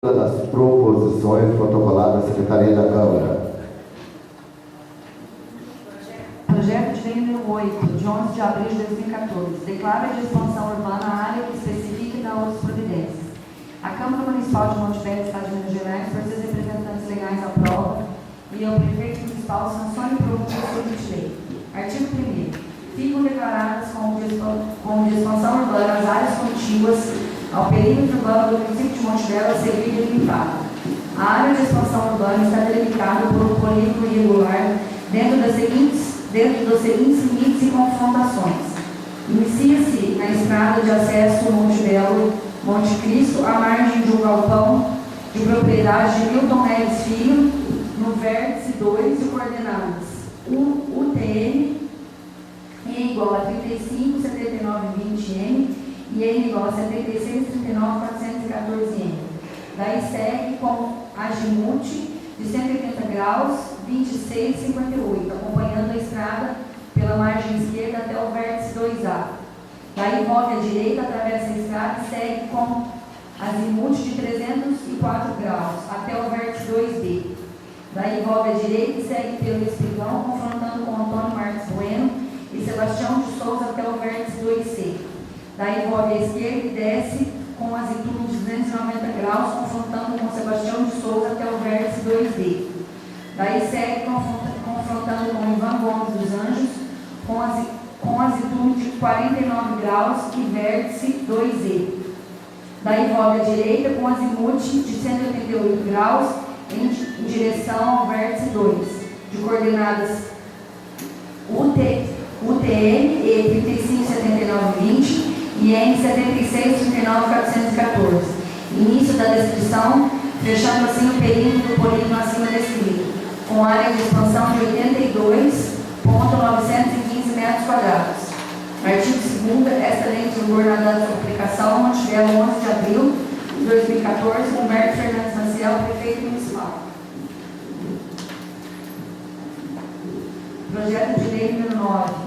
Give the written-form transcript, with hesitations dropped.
das proposições protocoladas da Secretaria da Câmara. Projeto de lei número 8, de 11 de abril de 2014, declara de expansão urbana a área que especifica e dá outras providências. A Câmara Municipal de Monte Velho, Estado de Minas Gerais, por seus representantes legais, aprova e o prefeito municipal sanciona e promulga o projeto de lei. Artigo 1º. Ficam declaradas como de expansão urbana as áreas contíguas ao perímetro urbano do município de Monte Velho a ser delimitada. A área de expansão urbana está delimitada por um polígono irregular dentro dos seguintes limites e confrontações. Inicia-se na estrada de acesso Monte Belo, Monte Cristo, à margem de um galpão de propriedade de Milton Neves Filho, no vértice 2 de coordenadas UTM em igual a 35, 79, 20M e em igual a 76, 39, 414M. Daí segue com azimute de 180 graus, 26, 58, acompanhando a estrada pela margem esquerda até o vértice 2A. Daí volta à direita, atravessa a estrada e segue com azimute de 304 graus até o vértice 2B. Daí volta à direita e segue pelo espigão, confrontando com Antônio Marques Bueno e Sebastião de Souza até o vértice 2C. Daí volta à esquerda e desce com azimute de 290 graus, confrontando com Sebastião de Souza até o vértice 2D. Daí segue confrontando com Ivan Gomes dos Anjos, com azimute de 49 graus e vértice 2E. Daí volta à direita com azimute de 188 graus em direção ao vértice 2, de coordenadas UTM e 35, 79, 20 e N 76, 39, 414. Início da descrição, fechando assim o perímetro do polígono acima descrito, com área de expansão de 82.915 metros quadrados. Artigo 2º, esta lei de vigor na data de aplicação, Monte Velho, 11 de abril de 2014, Humberto Fernandes Maciel, prefeito municipal. Projeto de lei número 9.